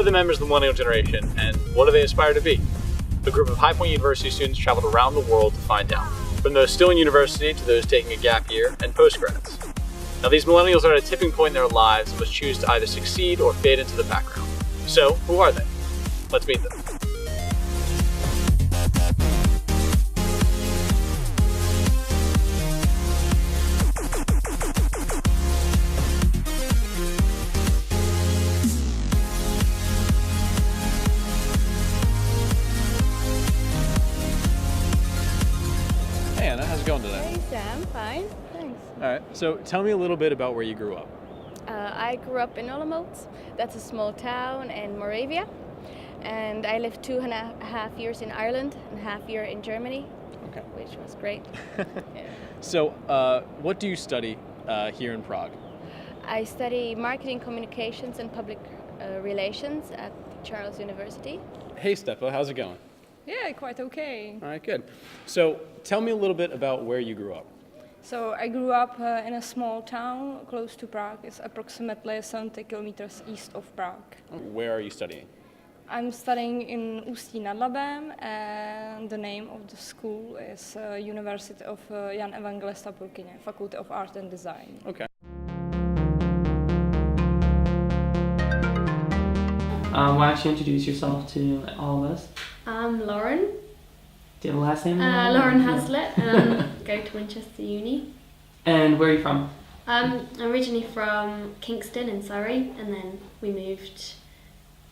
the members of the Millennial generation, and what do they aspire to be? A group of High Point University students traveled around the world to find out, from those still in university to those taking a gap year and postgrads. Now, these millennials are at a tipping point in their lives and must choose to either succeed or fade into the background. So, who are they? Let's meet them. Hey Anna, how's it going today? Hey Sam, fine, thanks. Alright, so tell me a little bit about where you grew up. I grew up in Olomouc. That's a small town in Moravia. And I lived 2.5 years in Ireland and half year in Germany, Okay. which was great. Yeah. So, what do you study here in Prague? I study marketing communications and public relations at Charles University. Hey Steppa, how's it going? Yeah, quite okay. Alright, good. So, tell me a little bit about where you grew up. So I grew up in a small town close to Prague. It's approximately 70 kilometers east of Prague. Where are you studying? I'm studying in Ústí nad Labem, and the name of the school is University of Jan Evangelista Purkyně, Faculty of Art and Design. Okay. Why don't you introduce yourself to all of us? I'm Lauren, Do you have a last name? Lauren Haslett, and go to Winchester Uni. And where are you from? I'm originally from Kingston in Surrey, and then we moved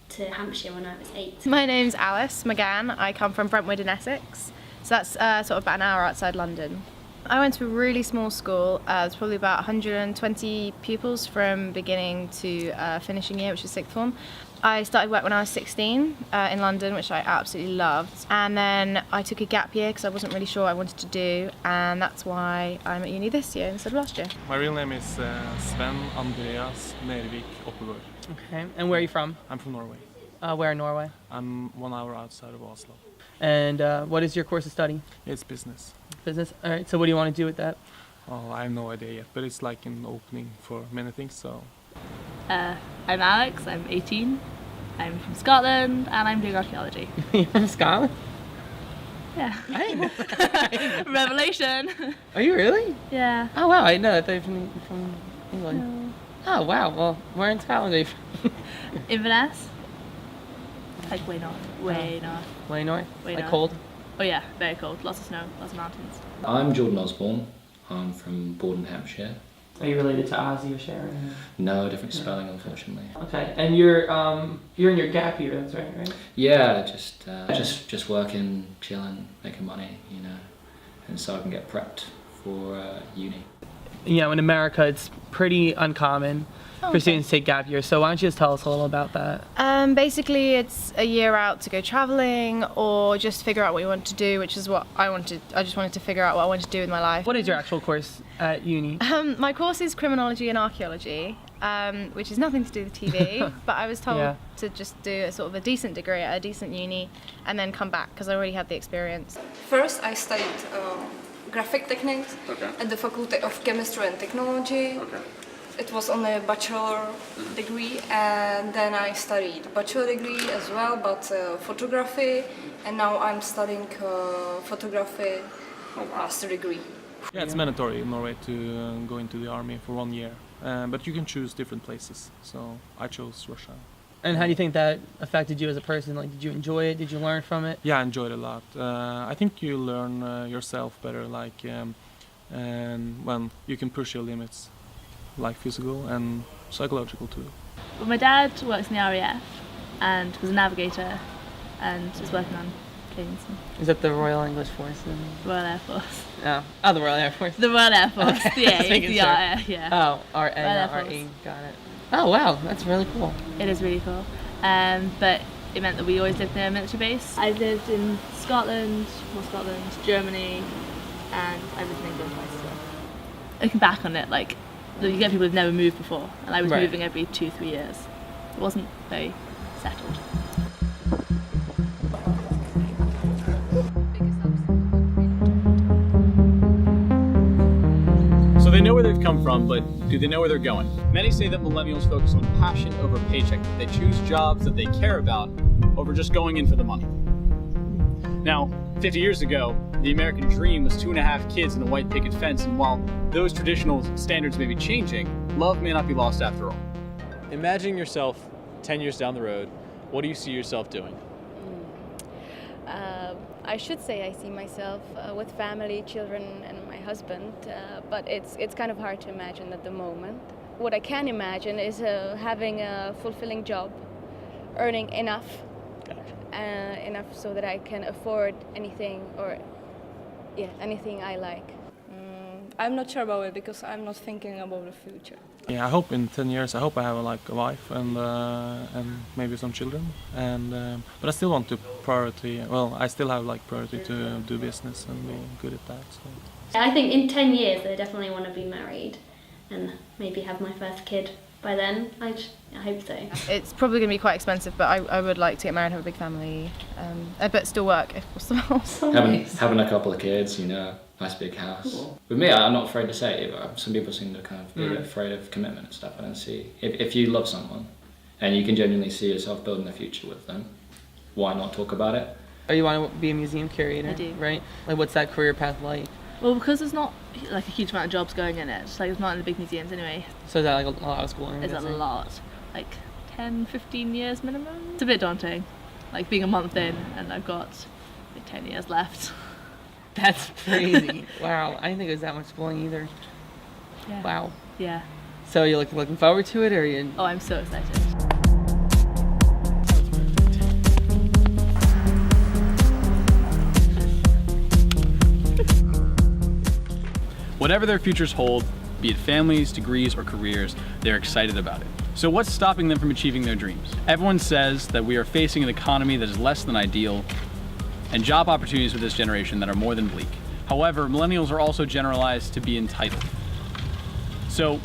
to Hampshire when I was 8. My name's Alice McGann. I come from Brentwood in Essex, so that's sort of about an hour outside London. I went to a really small school. There's probably about 120 pupils from beginning to finishing year, which is sixth form. I started work when I was 16 in London, which I absolutely loved. And then I took a gap year because I wasn't really sure what I wanted to do, and that's why I'm at uni this year instead of last year. My real name is Sven Andreas Nervik Oppegård. Okay. And where are you from? I'm from Norway. Where in Norway? I'm 1 hour outside of Oslo. And what is your course of study? It's business. Business. All right. So what do you want to do with that? Oh, I have no idea yet, but it's like an opening for many things, so... I'm Alex, I'm 18, I'm from Scotland, and I'm doing archaeology. You're from Scotland? Yeah. I Revelation! Are you really? Yeah. Oh wow, I didn't know that they're from England. No. Oh wow, well, where in Scotland are you from? Inverness? Like way north. Way north. Way north? Way like north. cold? Oh yeah, very cold. Lots of snow, lots of mountains. I'm Jordan Osborne. I'm from Borden, Hampshire. Are you related to Ozzy or Sharon? No, different spelling, unfortunately. Okay, and you're in your gap year, that's right? Yeah, just working, chilling, making money, you know, and so I can get prepped for uni. You know, in America, it's pretty uncommon for students to take gap years. So why don't you just tell us a little about that? Basically, it's a year out to go traveling or just figure out what you want to do, which is what I wanted. I just wanted to figure out what I wanted to do with my life. What is your actual course at uni? My course is criminology and archaeology, which is nothing to do with TV, but I was told to just do a sort of a decent degree at a decent uni and then come back because I already had the experience. First I studied graphic techniques at the Faculty of Chemistry and Technology. It was only a bachelor degree, and then I studied bachelor degree as well, but photography, and now I'm studying photography master degree. Yeah, it's mandatory in Norway to go into the army for 1 year, but you can choose different places, so I chose Russia. And how do you think that affected you as a person? Like, did you enjoy it? Did you learn from it? Yeah, I enjoyed it a lot. I think you learn yourself better, like, and when you can push your limits, like physical and psychological too. Well, my dad works in the RAF and was a navigator and is working on planes. Is that the Royal English Force? Royal Air Force. Oh, the Royal Air Force. The Royal Air Force, Okay, yeah, just making yeah, sure. yeah. Oh, RA, Royal Air not Force. RE, got it. Oh wow, that's really cool. It is really cool. But it meant that we always lived near a military base. I lived in Scotland, Germany, and I lived in England twice as well. Looking back on it, like, you get people who've never moved before, and I was moving every 2-3 years. It wasn't very settled. So they know where they've come from, but do they know where they're going? Many say that millennials focus on passion over paycheck, that they choose jobs that they care about over just going in for the money. Now, 50 years ago, the American dream was 2.5 kids and a white picket fence, and while those traditional standards may be changing, love may not be lost after all. Imagine yourself 10 years down the road. What do you see yourself doing? I should say I see myself with family, children, and my husband, but it's kind of hard to imagine at the moment. What I can imagine is having a fulfilling job, earning enough, enough so that I can afford anything anything I like. I'm not sure about it because I'm not thinking about the future. Yeah, I hope in 10 years I hope I have a wife and maybe some children, but I still want to priority. Well, I still have priority to do business and be good at that. So. I think in 10 years I definitely want to be married and maybe have my first kid by then. I hope so. It's probably going to be quite expensive, but I would like to get married, have a big family, but still work if possible. Having a couple of kids, nice big house. Cool. With me, I'm not afraid to say it, but some people seem to kind of be a bit afraid of commitment and stuff. I don't see. If you love someone and you can genuinely see yourself building a future with them, why not talk about it? Or you want to be a museum curator? I do. Right? What's that career path like? Well, because there's not a huge amount of jobs going in it. It's not in the big museums anyway. So is that a lot of schooling? It's a lot. 10, 15 years minimum. It's a bit daunting. Being a month in and I've got 10 years left. That's crazy. Wow, I didn't think it was that much schooling either. Yeah. Wow. Yeah. So you're looking forward to it, or you? Oh, I'm so excited. Whatever their futures hold, be it families, degrees, or careers, they're excited about it. So what's stopping them from achieving their dreams? Everyone says that we are facing an economy that is less than ideal, and job opportunities with this generation that are more than bleak. However, millennials are also generalized to be entitled. So,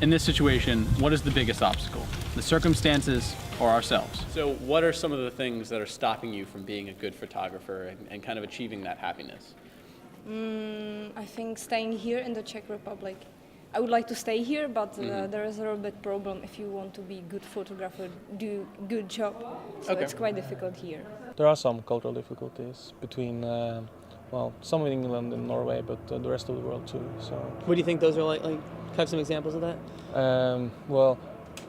in this situation, what is the biggest obstacle? The circumstances or ourselves? So, what are some of the things that are stopping you from being a good photographer and kind of achieving that happiness? I think staying here in the Czech Republic. I would like to stay here, but there is a little bit problem if you want to be good photographer, do good job. So it's quite difficult here. There are some cultural difficulties between, some in England and Norway, but the rest of the world too. So. What do you think those are like? Have some examples of that?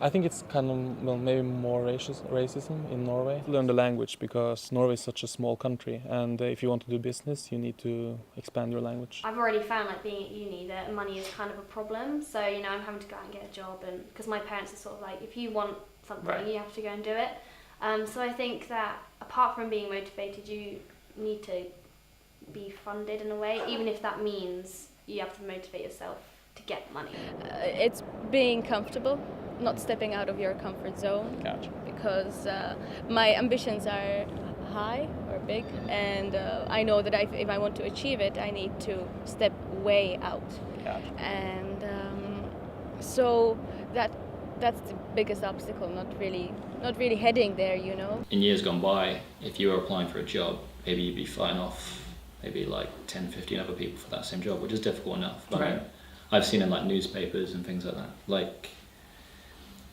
I think it's kind of maybe more racism in Norway. Learn the language because Norway is such a small country, and if you want to do business, you need to expand your language. I've already found being at uni that money is kind of a problem. So I'm having to go out and get a job, and because my parents are sort of if you want something, you have to go and do it. So I think that apart from being motivated, you need to be funded in a way, even if that means you have to motivate yourself to get money. It's being comfortable, not stepping out of your comfort zone. Gotcha. Because my ambitions are high or big, and I know that if I want to achieve it, I need to step way out. Gotcha. And so that's the biggest obstacle, not really heading there, In years gone by, if you were applying for a job, maybe you'd be fighting off maybe 10, 15 other people for that same job, which is difficult enough. But I've seen in newspapers and things like that.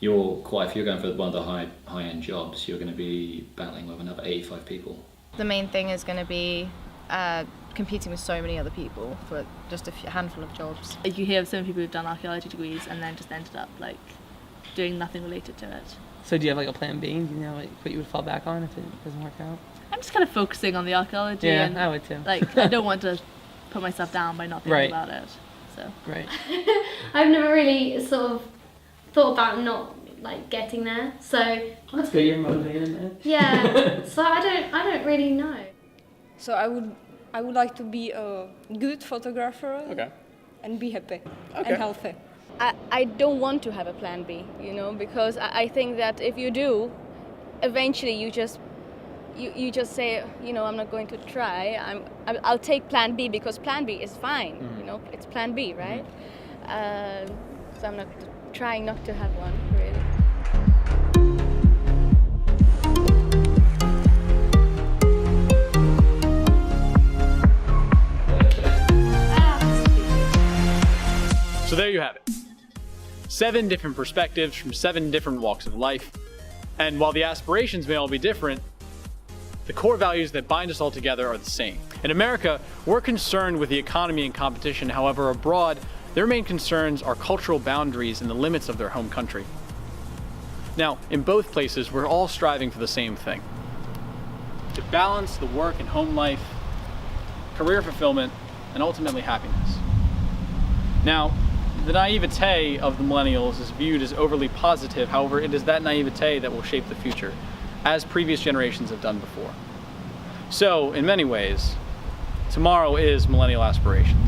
If you're going for one of the high-end jobs, you're going to be battling with another 85 people. The main thing is going to be competing with so many other people for just a handful of jobs. You hear of so many people who've done archaeology degrees and then just ended up doing nothing related to it. So do you have a plan B? Do you know what you would fall back on if it doesn't work out? I'm just kind of focusing on the archaeology. Yeah, and I would too. I don't want to put myself down by not thinking about it. So. Right. I've never really sort of thought about not getting there. So that's good. You're motivated, man. Yeah. So I don't really know. So I would like to be a good photographer. Okay. And be happy and healthy. I don't want to have a plan B, because I think that if you do, eventually you just say, I'm not going to try. I'll take plan B because plan B is fine. Mm-hmm. It's plan B, right? So I'm not trying not to have one, really. So there you have it. 7 different perspectives from 7 different walks of life. And while the aspirations may all be different, the core values that bind us all together are the same. In America, we're concerned with the economy and competition. However, abroad, their main concerns are cultural boundaries and the limits of their home country. Now, in both places, we're all striving for the same thing: to balance the work and home life, career fulfillment, and ultimately happiness. Now, the naivete of the millennials is viewed as overly positive. However, it is that naivete that will shape the future, as previous generations have done before. So, in many ways, tomorrow is Millennial Aspirations.